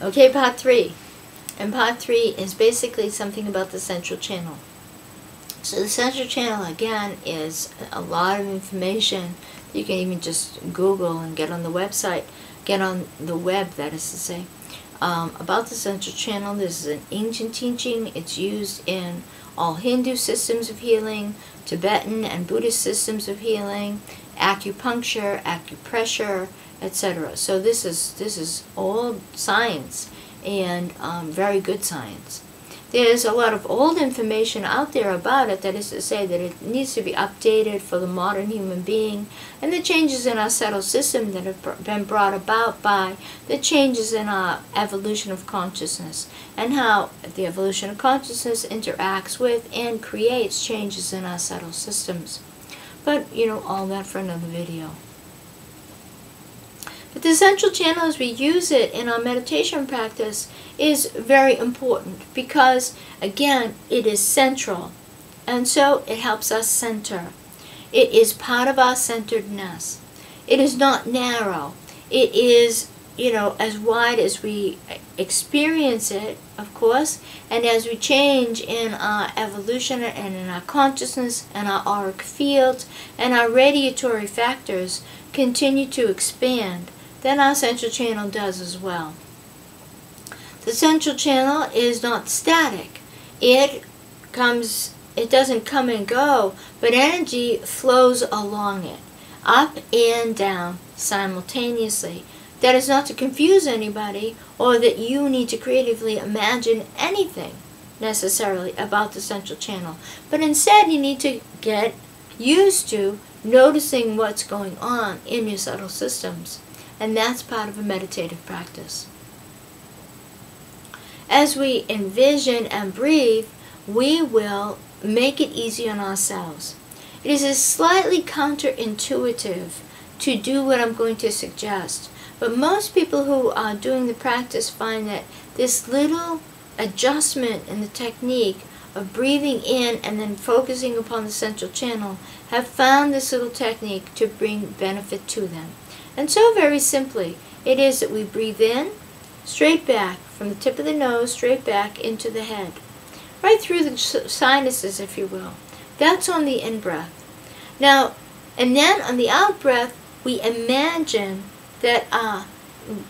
Okay, part 3. And part 3 is basically something about the central channel. So the central channel, again, is a lot of information. You can even just Google and get on the website, get on the web, that is to say, about the central channel. This is an ancient teaching. It's used in all Hindu systems of healing, Tibetan and Buddhist systems of healing, acupuncture, acupressure, etc. So this is all science, and very good science. There's a lot of old information out there about it, that is to say that it needs to be updated for the modern human being, and the changes in our subtle system that have been brought about by the changes in our evolution of consciousness, and how the evolution of consciousness interacts with and creates changes in our subtle systems. But, all that for another video. But the central channel, as we use it in our meditation practice, is very important because, again, it is central. And so it helps us center. It is part of our centeredness. It is not narrow. It is, as wide as we experience it, of course, and as we change in our evolution and in our consciousness and our auric fields and our radiatory factors continue to expand, then our central channel does as well. The central channel is not static. It doesn't come and go, but energy flows along it, up and down simultaneously. That is not to confuse anybody, or that you need to creatively imagine anything necessarily about the central channel, but instead you need to get used to noticing what's going on in your subtle systems. And that's part of a meditative practice. As we envision and breathe, we will make it easy on ourselves. It is slightly counterintuitive to do what I'm going to suggest, but most people who are doing the practice find that this little adjustment in the technique of breathing in and then focusing upon the central channel have found this little technique to bring benefit to them. And so very simply, it is that we breathe in, straight back, from the tip of the nose, straight back into the head. Right through the sinuses, if you will. That's on the in-breath. Now, and then on the out-breath, we imagine that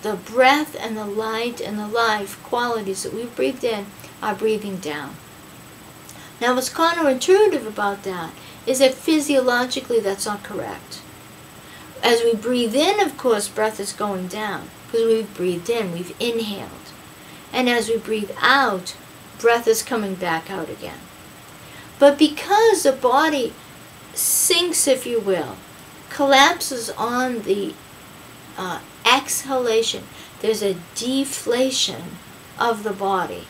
the breath and the light and the life qualities that we've breathed in are breathing down. Now, what's counterintuitive about that is that physiologically that's not correct. As we breathe in, of course, breath is going down because we've breathed in, we've inhaled. And as we breathe out, breath is coming back out again. But because the body sinks, if you will, collapses on the exhalation, there's a deflation of the body,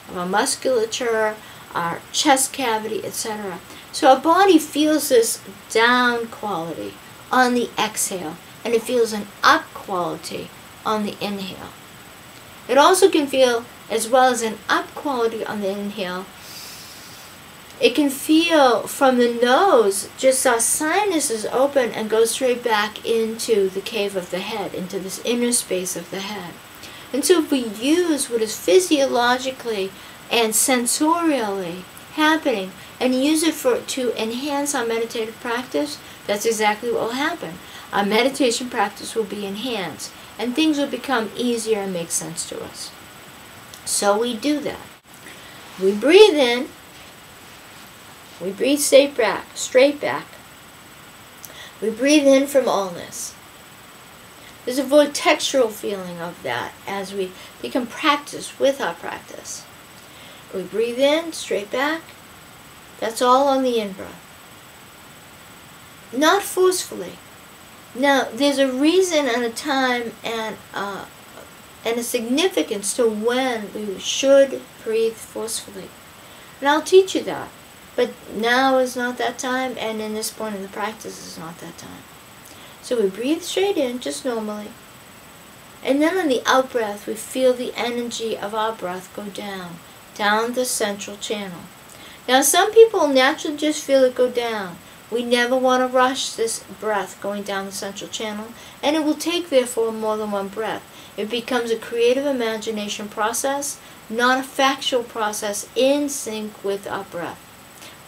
of our musculature, our chest cavity, etc. So our body feels this down quality on the exhale, and it feels an up quality on the inhale. It also can feel, as well as an up quality on the inhale, it can feel from the nose, just our sinuses open and go straight back into the cave of the head, into this inner space of the head. And so if we use what is physiologically and sensorially happening and use it to enhance our meditative practice, that's exactly what will happen. Our meditation practice will be enhanced, and things will become easier and make sense to us. So we do that. We breathe in. We breathe straight back. We breathe in from allness. There's a vortexural feeling of that as we become practiced with our practice. We breathe in, straight back. That's all on the in-breath. Not forcefully. Now, there's a reason and a time and a significance to when we should breathe forcefully. And I'll teach you that. But now is not that time, and in this point in the practice is not that time. So we breathe straight in, just normally. And then on the out-breath, we feel the energy of our breath go down the central channel. Now, some people naturally just feel it go down. We never want to rush this breath going down the central channel, and it will take, therefore, more than one breath. It becomes a creative imagination process, not a factual process in sync with our breath.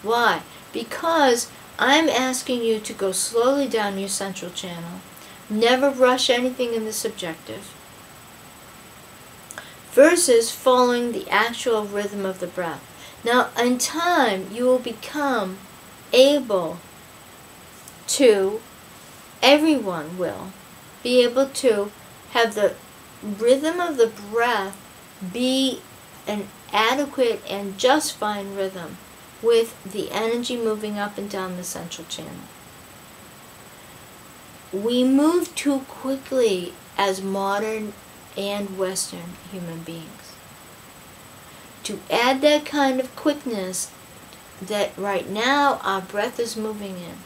Why? Because I'm asking you to go slowly down your central channel. Never rush anything in the subjective. Versus following the actual rhythm of the breath. Now, in time, you will become able to, everyone will, be able to have the rhythm of the breath be an adequate and just fine rhythm with the energy moving up and down the central channel. We move too quickly as modern and Western human beings. To add that kind of quickness that right now our breath is moving in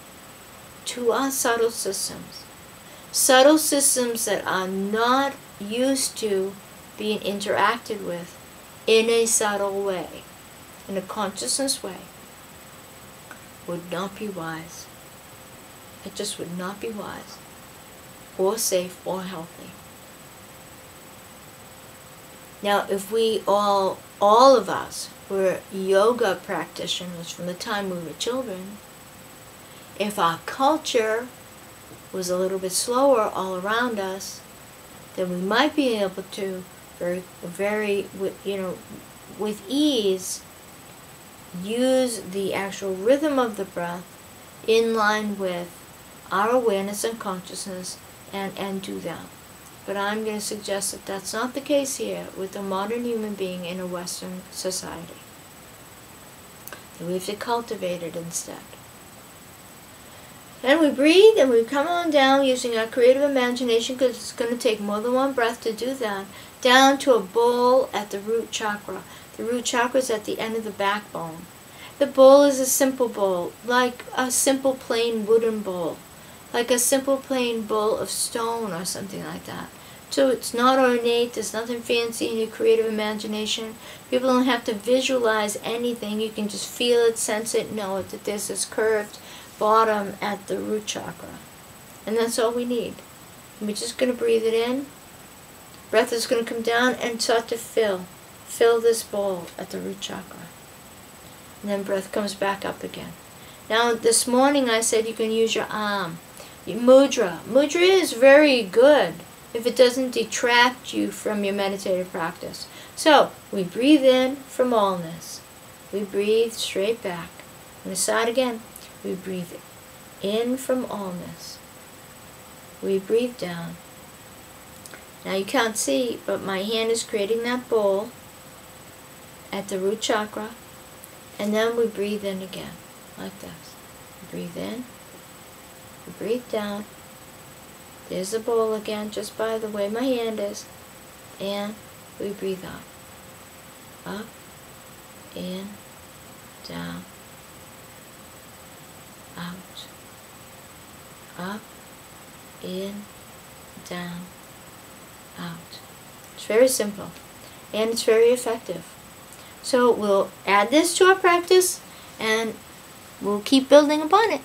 to our subtle systems that are not used to being interacted with in a subtle way, in a consciousness way, would not be wise. It just would not be wise, or safe, or healthy. Now, if we all of us were yoga practitioners from the time we were children, if our culture was a little bit slower all around us, then we might be able to with ease use the actual rhythm of the breath in line with our awareness and consciousness and do that. But I'm going to suggest that that's not the case here with a modern human being in a Western society. That we have to cultivate it instead. And we breathe and we come on down using our creative imagination, because it's going to take more than one breath to do that, down to a bowl at the root chakra. The root chakra is at the end of the backbone. The bowl is a simple bowl, like a simple plain wooden bowl, like a simple plain bowl of stone or something like that. So it's not ornate, there's nothing fancy in your creative imagination. People don't have to visualize anything. You can just feel it, sense it, know it, that there's this curved bottom at the root chakra. And that's all we need. And we're just going to breathe it in. Breath is going to come down and start to fill this bowl at the root chakra. And then breath comes back up again. Now, this morning I said you can use your arm. Your mudra. Mudra is very good if it doesn't detract you from your meditative practice. So, we breathe in from allness. We breathe straight back. On the side again, we breathe in from allness. We breathe down. Now you can't see, but my hand is creating that bowl at the root chakra. And then we breathe in again, like this. We breathe in. We breathe down. There's the bowl again, just by the way my hand is. And we breathe out. Up, in, down, out. Up, in, down, out. It's very simple. And it's very effective. So we'll add this to our practice, and we'll keep building upon it.